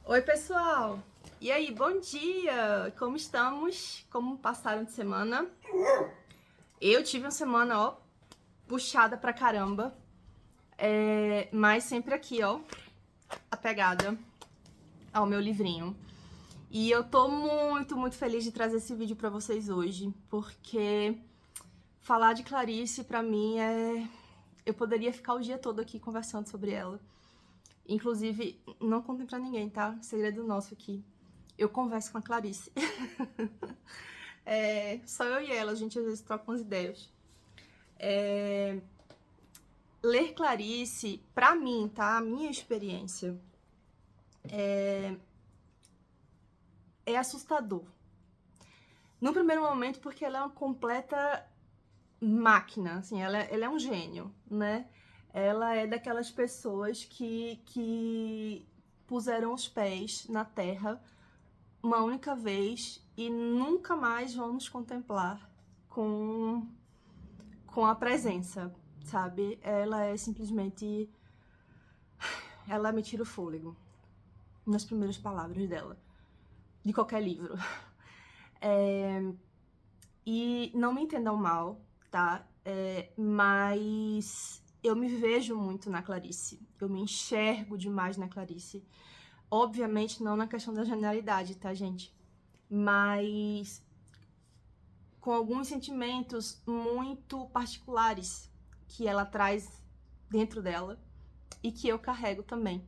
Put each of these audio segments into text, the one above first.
Oi, pessoal! E aí, bom dia! Como estamos? Como passaram de semana? Eu tive uma semana, ó, puxada pra caramba, mas sempre aqui, ó, apegada ao meu livrinho. E eu tô muito feliz de trazer esse vídeo pra vocês hoje, porque falar de Clarice, pra mim, eu poderia ficar o dia todo aqui conversando sobre ela. Inclusive, não contem pra ninguém, tá? Segredo nosso aqui. Eu converso com a Clarice. Só eu e ela, a gente às vezes troca umas ideias. Ler Clarice, pra mim, tá? A minha experiência é assustador. No primeiro momento, porque ela é uma completa máquina, assim, ela é um gênio, né? Ela é daquelas pessoas que puseram os pés na Terra uma única vez e nunca mais vão nos contemplar com a presença, sabe? Ela é simplesmente... Ela me tira o fôlego nas primeiras palavras dela, de qualquer livro. E não me entendam mal, tá? Mas eu me vejo muito na Clarice. Eu me enxergo demais na Clarice. Obviamente não na questão da genialidade, tá, gente? Mas com alguns sentimentos muito particulares que ela traz dentro dela e que eu carrego também.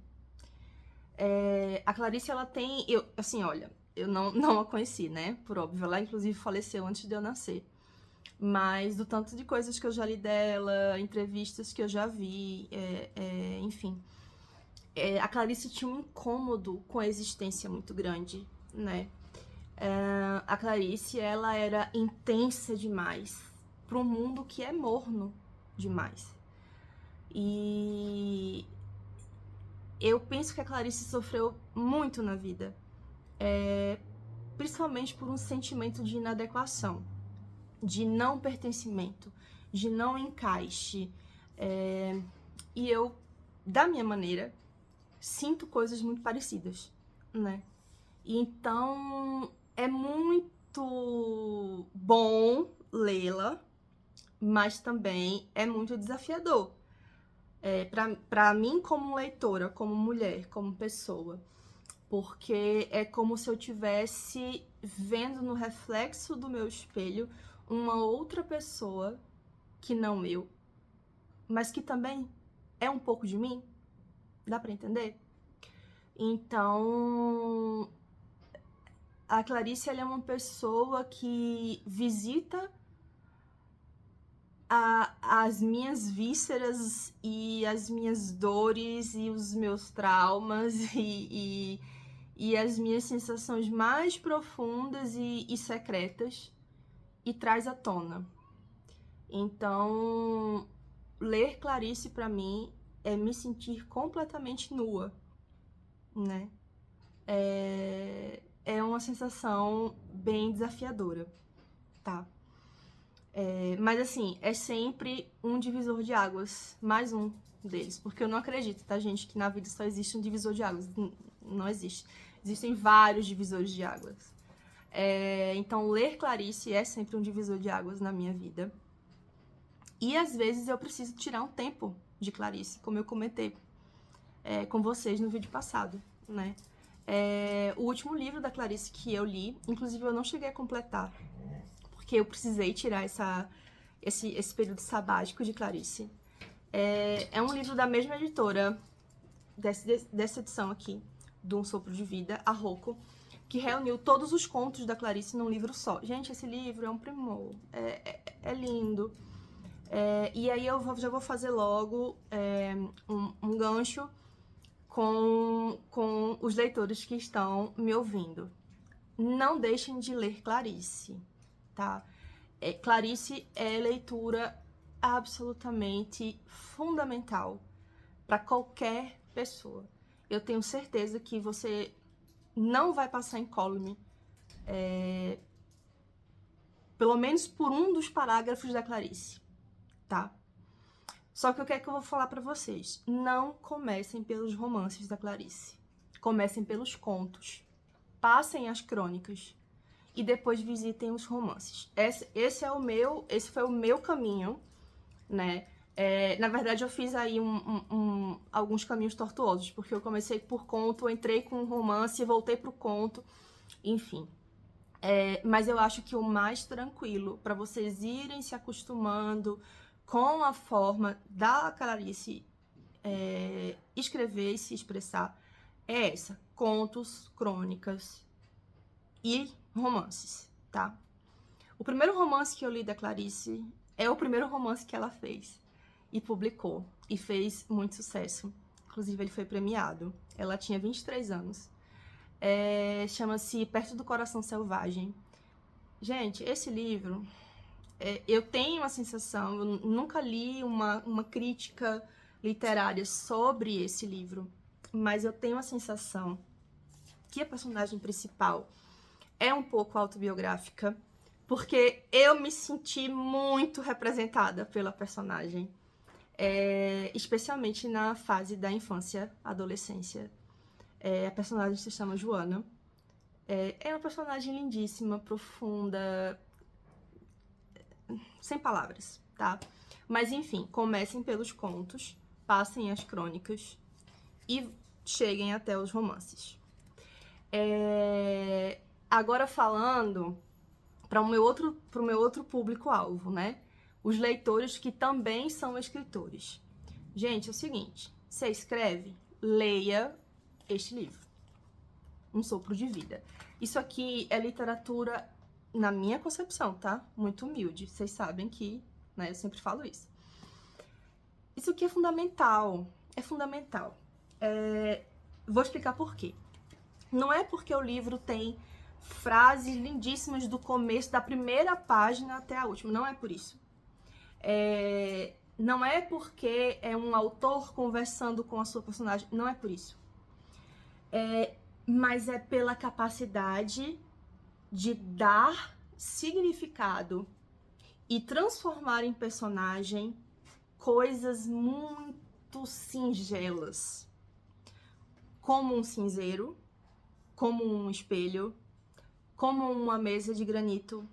A Clarice, ela tem... assim, olha, eu não a conheci, né? Por óbvio, ela inclusive faleceu antes de eu nascer. Mas do tanto de coisas que eu já li dela, entrevistas que eu já vi, enfim. A Clarice tinha um incômodo com a existência muito grande, né? A Clarice, ela era intensa demais para um mundo que é morno demais. E eu penso que a Clarice sofreu muito na vida, principalmente por um sentimento de inadequação, de não pertencimento, de não encaixe. E eu, da minha maneira, sinto coisas muito parecidas, né? Então, é muito bom lê-la, mas também é muito desafiador. Pra mim, como leitora, como mulher, como pessoa. Porque é como se eu estivesse vendo no reflexo do meu espelho uma outra pessoa que não eu, mas que também é um pouco de mim. Dá pra entender? Então, a Clarice, ela é uma pessoa que visita as minhas vísceras e as minhas dores e os meus traumas e as minhas sensações mais profundas e secretas e traz à tona. Então, ler Clarice pra mim é me sentir completamente nua, né? É uma sensação bem desafiadora, tá? Mas assim, é sempre um divisor de águas, mais um deles, porque eu não acredito, tá, gente, que na vida só existe um divisor de águas. Não existe. Existem vários divisores de águas. Então, ler Clarice é sempre um divisor de águas na minha vida. E às vezes eu preciso tirar um tempo de Clarice, como eu comentei com vocês no vídeo passado, né? O último livro da Clarice que eu li, inclusive eu não cheguei a completar, porque eu precisei tirar esse período sabático de Clarice. É um livro da mesma editora, dessa edição aqui, do Um Sopro de Vida, a Rocco, que reuniu todos os contos da Clarice num livro só. Gente, esse livro é um primor, é lindo. E aí eu já vou fazer logo um gancho com os leitores que estão me ouvindo. Não deixem de ler Clarice, tá? Clarice é leitura absolutamente fundamental para qualquer pessoa. Eu tenho certeza que você não vai passar incólume, pelo menos por um dos parágrafos da Clarice, tá? Só que o que é que eu vou falar pra vocês? Não comecem pelos romances da Clarice. comecem pelos contos, passem as crônicas e depois visitem os romances. Esse foi o meu caminho, né? Na verdade, eu fiz aí alguns caminhos tortuosos, porque eu comecei por conto, entrei com um romance, voltei pro conto, enfim. Mas eu acho que o mais tranquilo para vocês irem se acostumando com a forma da Clarice escrever e se expressar é essa: contos, crônicas e romances, tá? O primeiro romance que eu li da Clarice é o primeiro romance que ela fez e publicou, e fez muito sucesso. Inclusive, ele foi premiado. Ela tinha 23 anos. Chama-se Perto do Coração Selvagem. Gente, esse livro, eu tenho a sensação, eu nunca li uma crítica literária sobre esse livro, mas eu tenho a sensação que a personagem principal é um pouco autobiográfica, porque eu me senti muito representada pela personagem, especialmente na fase da infância, adolescência. A personagem se chama Joana. É uma personagem lindíssima, profunda, sem palavras, tá? Mas enfim, comecem pelos contos, passem as crônicas e cheguem até os romances. Agora falando para o meu outro público-alvo, né? Os leitores que também são escritores. Gente, é o seguinte, você escreve, leia este livro, Um Sopro de Vida. Isso aqui é literatura, na minha concepção, tá? Muito humilde. Vocês sabem que, né, eu sempre falo isso. Isso aqui é fundamental. É fundamental. Vou explicar por quê. Não é porque o livro tem frases lindíssimas do começo, da primeira página até a última. Não é por isso. Não é porque é um autor conversando com a sua personagem. Não é por isso. Mas é pela capacidade de dar significado e transformar em personagem coisas muito singelas, como um cinzeiro, como um espelho, como uma mesa de granito,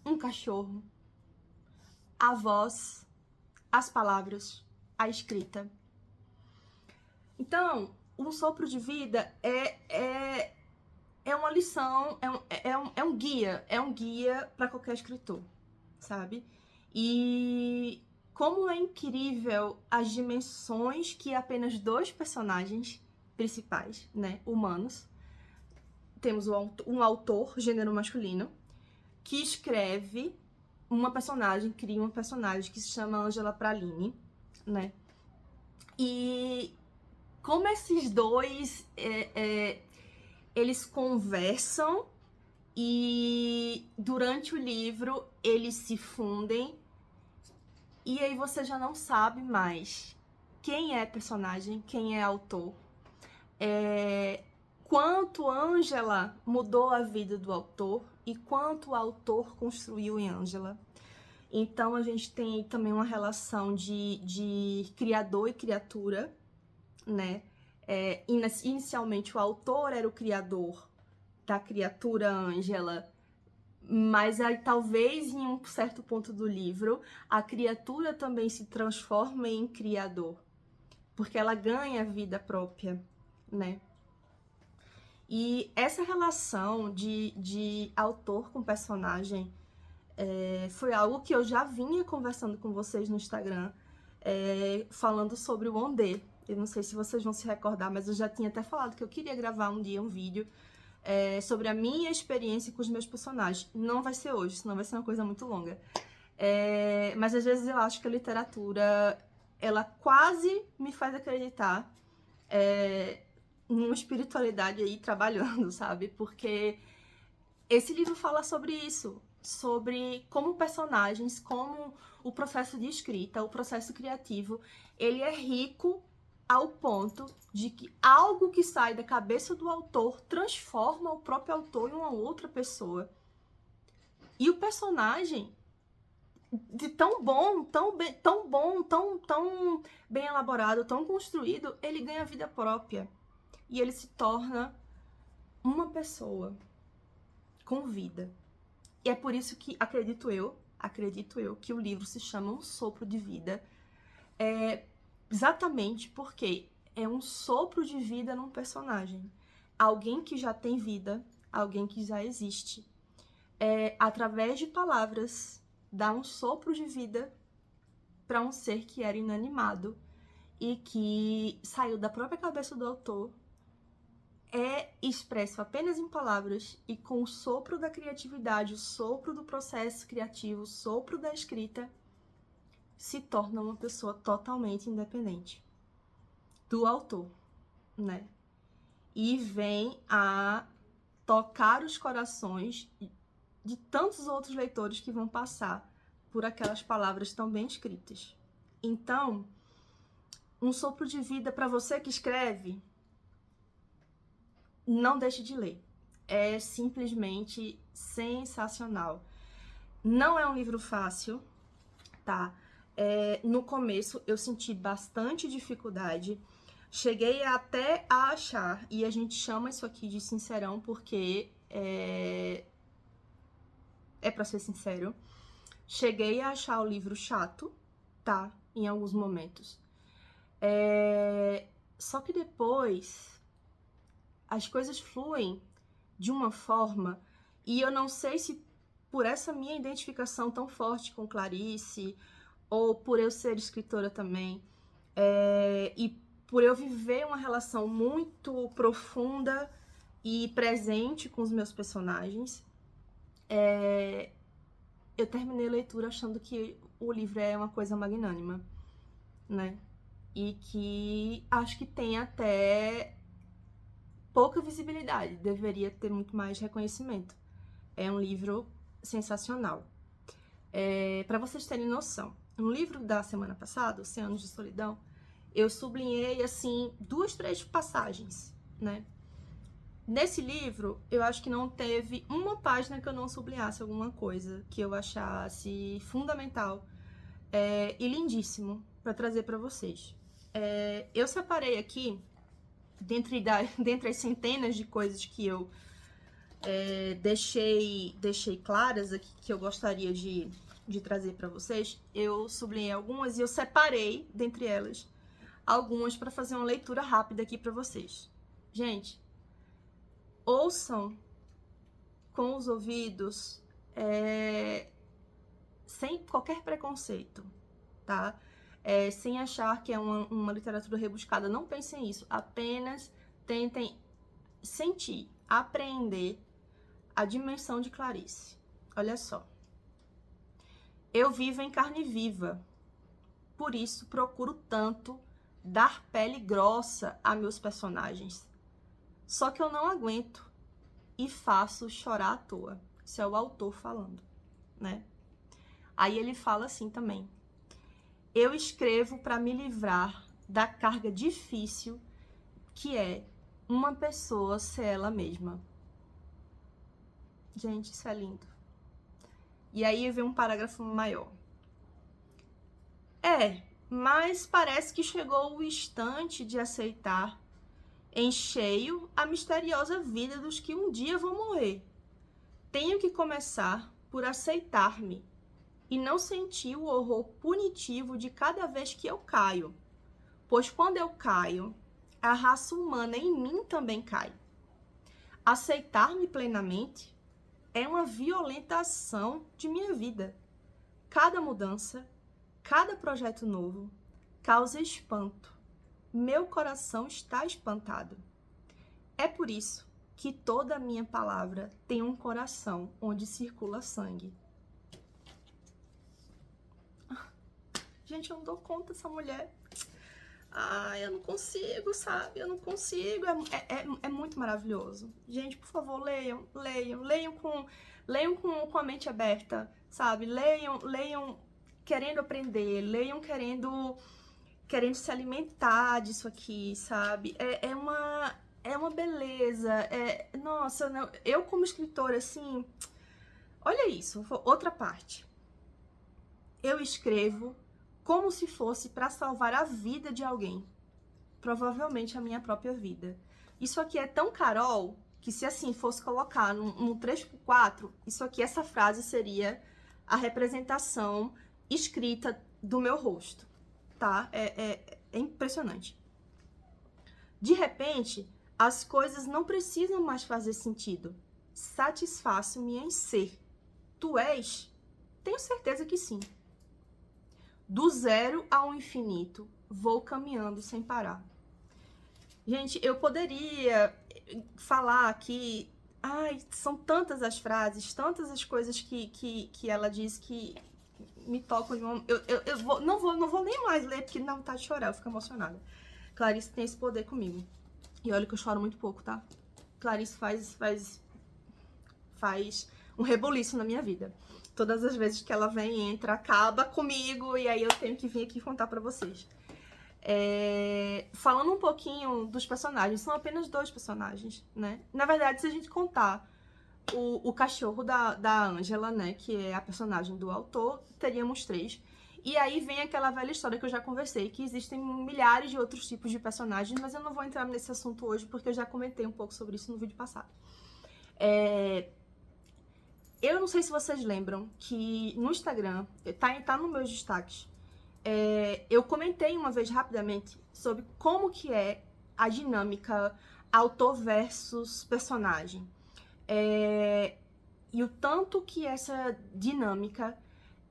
um cachorro, a voz, as palavras, a escrita. Então, Um Sopro de Vida é uma lição, é um guia para qualquer escritor, sabe? E como é incrível as dimensões que apenas 2 personagens principais, né, humanos, temos um autor, gênero masculino, que escreve uma personagem, cria uma personagem que se chama Angela Praline, né? E como esses dois, eles conversam e durante o livro eles se fundem e aí você já não sabe mais quem é personagem, quem é autor, quanto Angela mudou a vida do autor e quanto o autor construiu em Angela. Então a gente tem também uma relação de criador e criatura, né? Inicialmente o autor era o criador da criatura Angela, mas aí talvez em um certo ponto do livro a criatura também se transforma em criador, porque ela ganha vida própria, né? E essa relação de autor com personagem foi algo que eu já vinha conversando com vocês no Instagram, falando sobre o Ondê. Eu não sei se vocês vão se recordar, mas eu já tinha até falado que eu queria gravar um dia um vídeo sobre a minha experiência com os meus personagens. Não vai ser hoje, senão vai ser uma coisa muito longa. Mas às vezes eu acho que a literatura, ela quase me faz acreditar numa espiritualidade aí trabalhando, sabe? Porque esse livro fala sobre isso, sobre como personagens, como o processo de escrita, o processo criativo, ele é rico ao ponto de que algo que sai da cabeça do autor transforma o próprio autor em uma outra pessoa. E o personagem, de tão bom, tão bem elaborado, tão construído, ele ganha vida própria. e ele se torna uma pessoa com vida. E é por isso que, acredito eu, que o livro se chama Um Sopro de Vida. Exatamente porque é um sopro de vida num personagem. Alguém que já tem vida, alguém que já existe. Através de palavras, dá um sopro de vida para um ser que era inanimado e que saiu da própria cabeça do autor, é expresso apenas em palavras e com o sopro da criatividade, o sopro do processo criativo, o sopro da escrita, se torna uma pessoa totalmente independente do autor, né? E vem a tocar os corações de tantos outros leitores que vão passar por aquelas palavras tão bem escritas. Então, Um Sopro de Vida, para você que escreve, não deixe de ler. É simplesmente sensacional. Não é um livro fácil, tá? No começo eu senti bastante dificuldade. Cheguei até a achar, e a gente chama isso aqui de sincerão porque é pra ser sincero. Cheguei a achar o livro chato, tá? Em alguns momentos. Só que depois as coisas fluem de uma forma, e eu não sei se por essa minha identificação tão forte com Clarice, ou por eu ser escritora também, e por eu viver uma relação muito profunda e presente com os meus personagens, eu terminei a leitura achando que o livro é uma coisa magnânima, né? E que acho que tem até pouca visibilidade, deveria ter muito mais reconhecimento. É um livro sensacional. Para vocês terem noção, no livro da semana passada, Oceanos de Solidão, eu sublinhei, assim, 2, 3 passagens, né? Nesse livro, eu acho que não teve uma página que eu não sublinhasse alguma coisa que eu achasse fundamental e lindíssimo para trazer para vocês. Eu separei aqui, dentre as centenas de coisas que eu deixei claras aqui, que eu gostaria de trazer para vocês, eu sublinhei algumas e eu separei, dentre elas, algumas para fazer uma leitura rápida aqui para vocês. Gente, ouçam com os ouvidos, sem qualquer preconceito, tá? Sem achar que é uma literatura rebuscada, não pensem nisso, apenas tentem sentir, apreender a dimensão de Clarice. Olha só. Eu vivo em carne viva, por isso procuro tanto dar pele grossa a meus personagens. Só que eu não aguento e faço chorar à toa. Isso é o autor falando, né? Aí ele fala assim também: eu escrevo para me livrar da carga difícil que é uma pessoa ser ela mesma. Gente, isso é lindo. E aí vem um parágrafo maior. Mas parece que chegou o instante de aceitar em cheio a misteriosa vida dos que um dia vão morrer. Tenho que começar por aceitar-me e não sentir o horror punitivo de cada vez que eu caio, pois quando eu caio, a raça humana em mim também cai. Aceitar-me plenamente é uma violenta ação de minha vida. Cada mudança, cada projeto novo causa espanto. Meu coração está espantado. É por isso que toda a minha palavra tem um coração onde circula sangue. Gente, eu não dou conta dessa mulher. Eu não consigo, sabe? Eu não consigo. É muito maravilhoso. Gente, por favor, leiam com a mente aberta, sabe? Leiam querendo aprender, leiam querendo se alimentar disso aqui, sabe? É uma beleza. Nossa, eu como escritora, assim, olha isso, outra parte. Eu escrevo como se fosse para salvar a vida de alguém, provavelmente a minha própria vida. Isso aqui é tão Carol que se assim fosse colocar num 3x4, isso aqui, essa frase seria a representação escrita do meu rosto, tá? É impressionante. De repente, as coisas não precisam mais fazer sentido. Satisfaço-me em ser. Tu és? Tenho certeza que sim. Do zero ao infinito, vou caminhando sem parar. Gente, eu poderia falar aqui... Ai, são tantas as frases, tantas as coisas que ela diz que me tocam de uma... não vou nem mais ler, porque dá vontade de chorar, eu fico emocionada. Clarice tem esse poder comigo. E olha que eu choro muito pouco, tá? Clarice faz um reboliço na minha vida. Todas as vezes que ela vem, entra, acaba comigo, e aí eu tenho que vir aqui contar pra vocês. Falando um pouquinho dos personagens, são apenas 2 personagens, né? Na verdade, se a gente contar o cachorro da Ângela, né, que é a personagem do autor, teríamos 3. E aí vem aquela velha história que eu já conversei, que existem milhares de outros tipos de personagens, mas eu não vou entrar nesse assunto hoje, porque eu já comentei um pouco sobre isso no vídeo passado. Eu não sei se vocês lembram que no Instagram, tá nos meus destaques, eu comentei uma vez rapidamente sobre como que é a dinâmica autor versus personagem. E o tanto que essa dinâmica,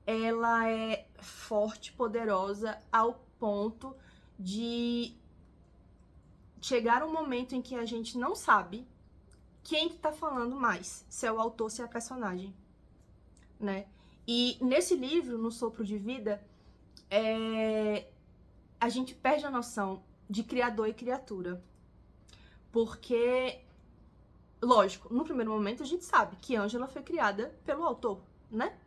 ela é forte, poderosa, ao ponto de chegar um momento em que a gente não sabe quem que tá falando mais, se é o autor, se é a personagem, né? E nesse livro, No Sopro de Vida, a gente perde a noção de criador e criatura. Porque, lógico, no primeiro momento a gente sabe que Ângela foi criada pelo autor, né?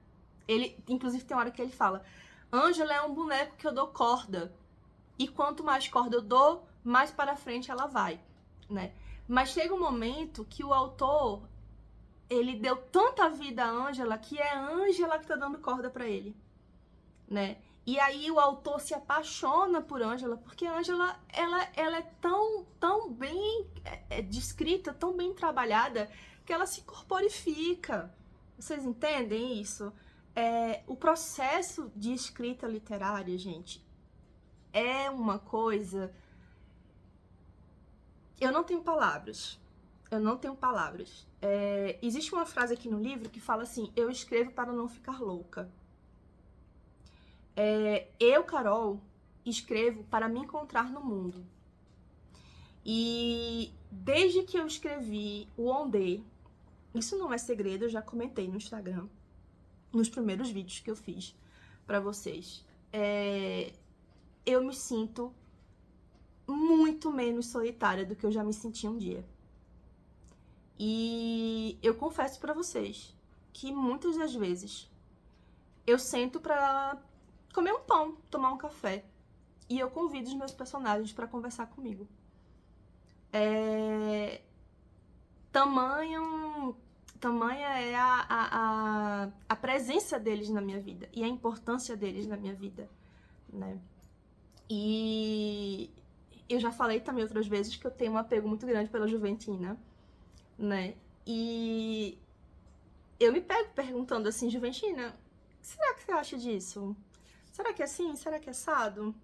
Ele, inclusive, tem uma hora que ele fala: Ângela é um boneco que eu dou corda. E quanto mais corda eu dou, mais para frente ela vai, né? Mas chega um momento que o autor, ele deu tanta vida a Ângela que é a Ângela que tá dando corda pra ele, né? E aí o autor se apaixona por Ângela, porque a Ângela, ela é tão bem descrita, tão bem trabalhada, que ela se corporifica. Vocês entendem isso? O processo de escrita literária, gente, é uma coisa... Eu não tenho palavras. Eu não tenho palavras. Existe uma frase aqui no livro que fala assim: eu escrevo para não ficar louca. Eu, Carol, escrevo para me encontrar no mundo. E desde que eu escrevi o Ondê, isso não é segredo, eu já comentei no Instagram, nos primeiros vídeos que eu fiz pra vocês. Eu me sinto muito menos solitária do que eu já me senti um dia. E eu confesso pra vocês que muitas das vezes eu sento pra comer um pão, tomar um café, e eu convido os meus personagens pra conversar comigo. Tamanha é a presença deles na minha vida e a importância deles na minha vida, né? E eu já falei também outras vezes que eu tenho um apego muito grande pela Juventina, né? E eu me pego perguntando assim: Juventina, o que será que você acha disso? Será que é assim? Será que é assado?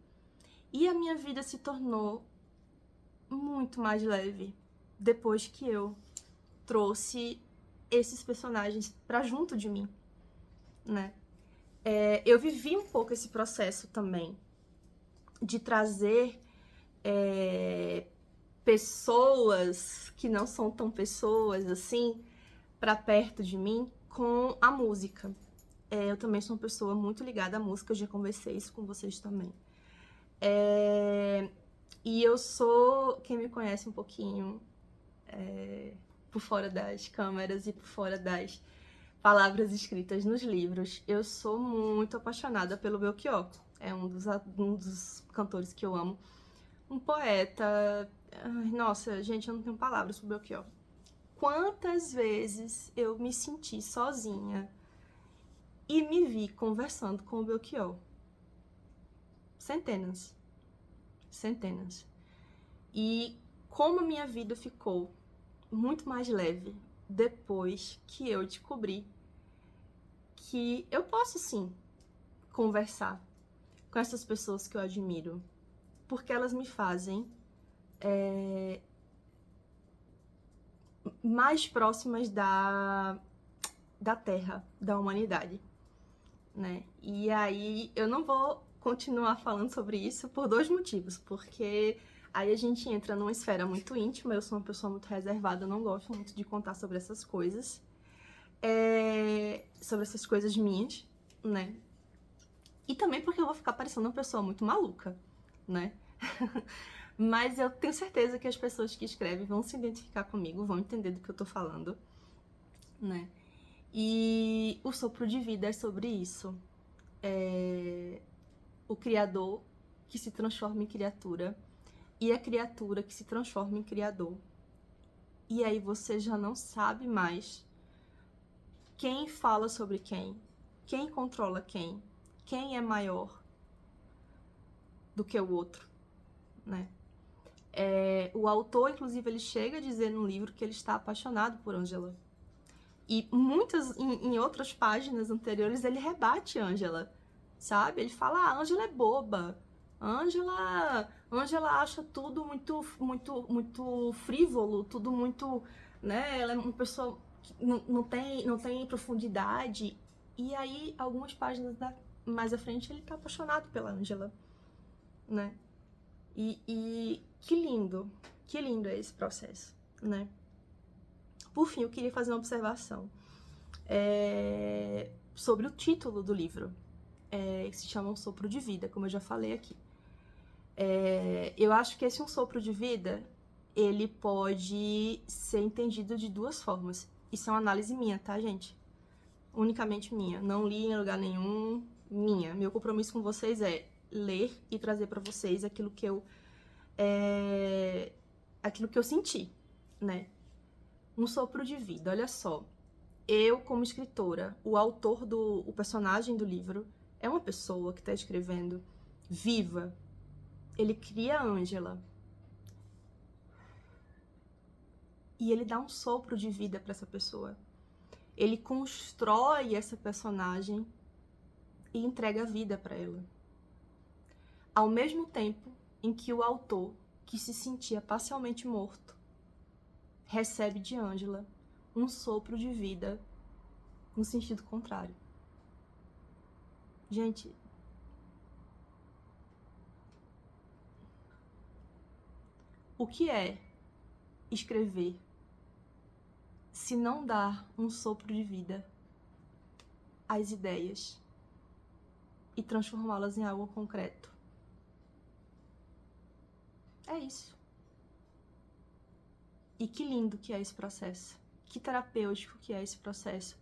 E a minha vida se tornou muito mais leve depois que eu trouxe esses personagens pra junto de mim, né? Eu vivi um pouco esse processo também de trazer pessoas que não são tão pessoas assim pra perto de mim com a música. Eu também sou uma pessoa muito ligada à música, eu já conversei isso com vocês também. E eu sou, quem me conhece um pouquinho por fora das câmeras e por fora das palavras escritas nos livros, eu sou muito apaixonada pelo Belchior. É um dos cantores que eu amo. Um poeta... Ai, nossa, gente, eu não tenho palavras pro Belchior. Quantas vezes eu me senti sozinha e me vi conversando com o Belchior? Centenas. Centenas. E como a minha vida ficou muito mais leve depois que eu descobri que eu posso sim conversar com essas pessoas que eu admiro, porque elas me fazem mais próximas da Terra, da humanidade, né? E aí eu não vou continuar falando sobre isso por 2 motivos, porque aí a gente entra numa esfera muito íntima, eu sou uma pessoa muito reservada, eu não gosto muito de contar sobre essas coisas, sobre essas coisas minhas, né? E também porque eu vou ficar parecendo uma pessoa muito maluca, né? Mas eu tenho certeza que as pessoas que escrevem vão se identificar comigo, vão entender do que eu tô falando, né? E o Sopro de Vida é sobre isso. O criador que se transforma em criatura e a criatura que se transforma em criador. E aí você já não sabe mais quem fala sobre quem controla quem é maior do que o outro, né? O autor, inclusive, ele chega a dizer no livro que ele está apaixonado por Ângela. E em outras páginas anteriores, ele rebate Ângela, sabe? Ele fala, Ângela é boba. Ângela acha tudo muito frívolo, tudo muito, né? Ela é uma pessoa que não tem profundidade. E aí, algumas páginas mais à frente, ele tá apaixonado pela Ângela, né? E que lindo é esse processo, né? Por fim, eu queria fazer uma observação sobre o título do livro, que se chama Um Sopro de Vida, como eu já falei aqui. Eu acho que esse Um Sopro de Vida, ele pode ser entendido de 2 formas. Isso é uma análise minha, tá, gente? Unicamente minha. Não li em lugar nenhum, minha. Meu compromisso com vocês é ler e trazer pra vocês aquilo que eu senti, né? Um sopro de vida, olha só. Eu, como escritora, o personagem do livro é uma pessoa que está escrevendo viva. Ele cria a Ângela. E ele dá um sopro de vida para essa pessoa. Ele constrói essa personagem e entrega a vida para ela. Ao mesmo tempo em que o autor, que se sentia parcialmente morto, recebe de Ângela um sopro de vida no sentido contrário. Gente, o que é escrever se não dar um sopro de vida às ideias e transformá-las em algo concreto? É isso. E que lindo que é esse processo. Que terapêutico que é esse processo.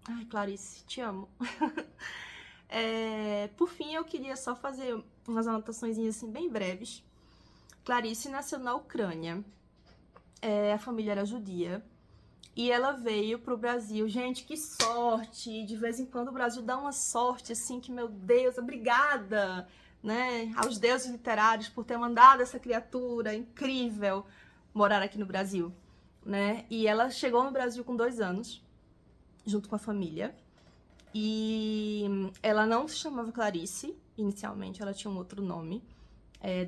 Ai, Clarice, te amo. Por fim, eu queria só fazer umas anotações assim, bem breves. Clarice nasceu na Ucrânia. A família era judia. E ela veio pro Brasil. Gente, que sorte! De vez em quando o Brasil dá uma sorte, assim, que, meu Deus, obrigada, né, aos deuses literários por ter mandado essa criatura incrível morar aqui no Brasil, né? E ela chegou no Brasil com 2 anos, junto com a família. E ela não se chamava Clarice, inicialmente, ela tinha um outro nome.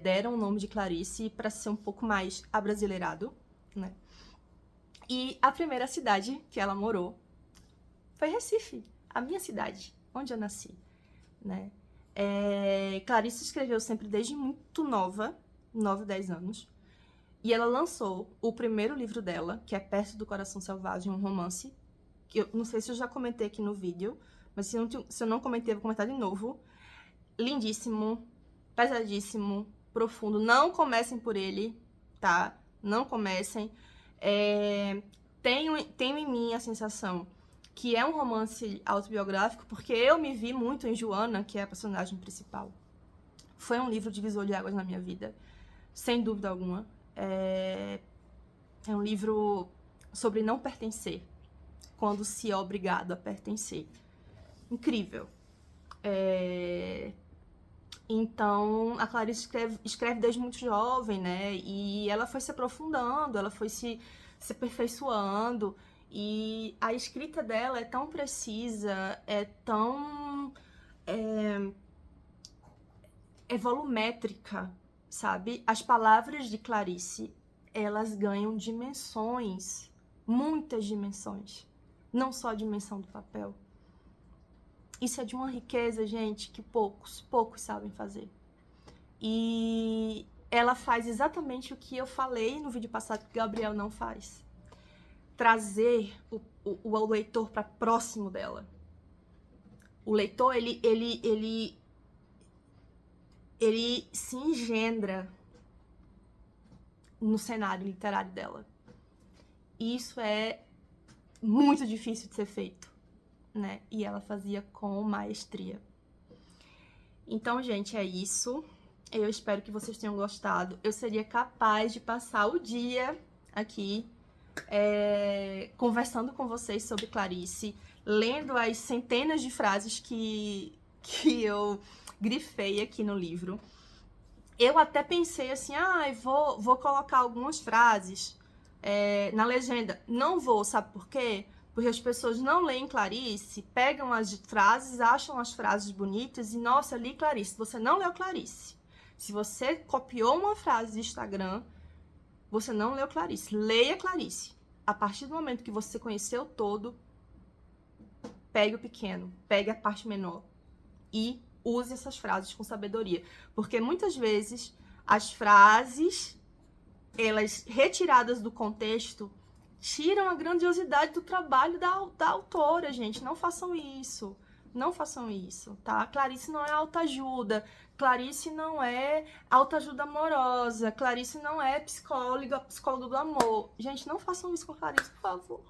Deram o nome de Clarice para ser um pouco mais abrasileirado, né? E a primeira cidade que ela morou foi Recife, a minha cidade, onde eu nasci, né? Clarice escreveu sempre desde muito nova, 9, 10 anos, e ela lançou o primeiro livro dela, que é Perto do Coração Selvagem, um romance, que eu não sei se eu já comentei aqui no vídeo, mas se eu não comentei, eu vou comentar de novo. Lindíssimo, pesadíssimo, profundo. Não comecem por ele, tá? Não comecem. Tenho em mim a sensação que é um romance autobiográfico, porque eu me vi muito em Joana, que é a personagem principal. Foi um livro divisor de águas na minha vida, sem dúvida alguma. É um livro sobre não pertencer, quando se é obrigado a pertencer. Incrível. Então, a Clarice escreve desde muito jovem, né? E ela foi se aprofundando, ela foi se aperfeiçoando. E a escrita dela é tão precisa, é tão... é volumétrica, sabe? As palavras de Clarice, elas ganham dimensões, muitas dimensões. Não só a dimensão do papel. Isso é de uma riqueza, gente, que poucos sabem fazer. E ela faz exatamente o que eu falei no vídeo passado que o Gabriel não faz. Trazer o leitor para próximo dela. O leitor, ele se engendra no cenário literário dela. E isso é muito difícil de ser feito, né? E ela fazia com maestria. Então, gente, é isso. Eu espero que vocês tenham gostado. Eu seria capaz de passar o dia aqui conversando com vocês sobre Clarice, lendo as centenas de frases que eu grifei aqui no livro. Eu até pensei assim, vou colocar algumas frases na legenda. Não vou, sabe por quê? Porque as pessoas não leem Clarice, pegam as frases, acham as frases bonitas e, nossa, li Clarice. Você não leu Clarice. Se você copiou uma frase de Instagram, você não leu Clarice. Leia Clarice. A partir do momento que você conheceu todo, pegue o pequeno, pegue a parte menor e use essas frases com sabedoria. Porque muitas vezes as frases, elas retiradas do contexto, tiram a grandiosidade do trabalho da autora, gente. Não façam isso. Não façam isso, tá? Clarice não é autoajuda. Clarice não é autoajuda amorosa. Clarice não é psicóloga do amor. Gente, não façam isso com Clarice, por favor,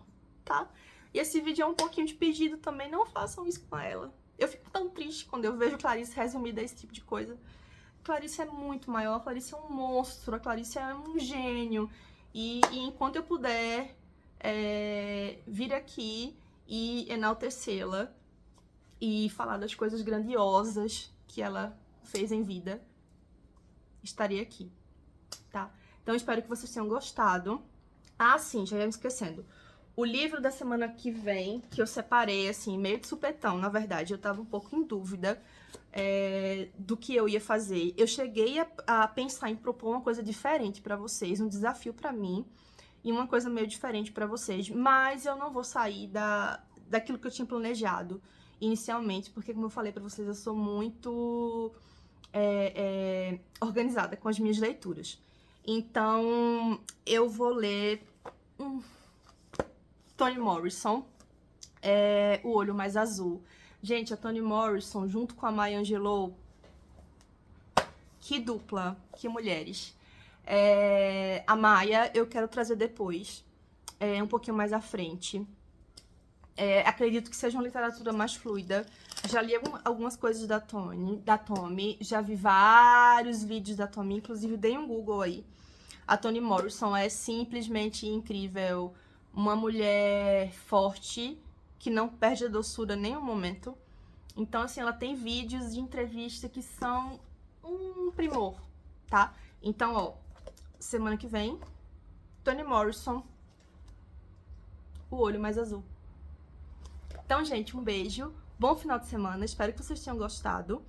tá? E esse vídeo é um pouquinho de pedido também. Não façam isso com ela. Eu fico tão triste quando eu vejo Clarice resumida a esse tipo de coisa. Clarice é muito maior. A Clarice é um monstro. A Clarice é um gênio. E enquanto eu puder vir aqui e enaltecê-la e falar das coisas grandiosas que ela fez em vida, estarei aqui, tá? Então, espero que vocês tenham gostado. Ah, sim, já ia me esquecendo. O livro da semana que vem, que eu separei, assim, meio de supetão, na verdade, eu tava um pouco em dúvida do que eu ia fazer. Eu cheguei a pensar em propor uma coisa diferente pra vocês, um desafio pra mim, e uma coisa meio diferente pra vocês, mas eu não vou sair daquilo que eu tinha planejado inicialmente, porque, como eu falei pra vocês, eu sou muito organizada com as minhas leituras. Então, eu vou ler Toni Morrison, O Olho Mais Azul. Gente, a Toni Morrison, junto com a Maya Angelou, que dupla, que mulheres. A Maya eu quero trazer depois, um pouquinho mais à frente. Acredito que seja uma literatura mais fluida. Já li algumas coisas da Tomi, já vi vários vídeos da Tomi, inclusive dei um Google aí. A Toni Morrison é simplesmente incrível, uma mulher forte, que não perde a doçura em nenhum momento. Então, assim, ela tem vídeos de entrevista que são um primor, tá? Então, ó, semana que vem, Toni Morrison, O Olho Mais Azul. Então, gente, um beijo, bom final de semana, espero que vocês tenham gostado.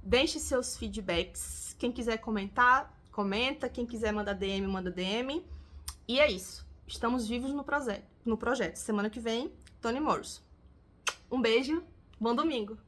Deixe seus feedbacks, quem quiser comentar, comenta, quem quiser mandar DM, manda DM. E é isso, estamos vivos no projeto. Semana que vem, Toni Morrison. Um beijo, bom domingo!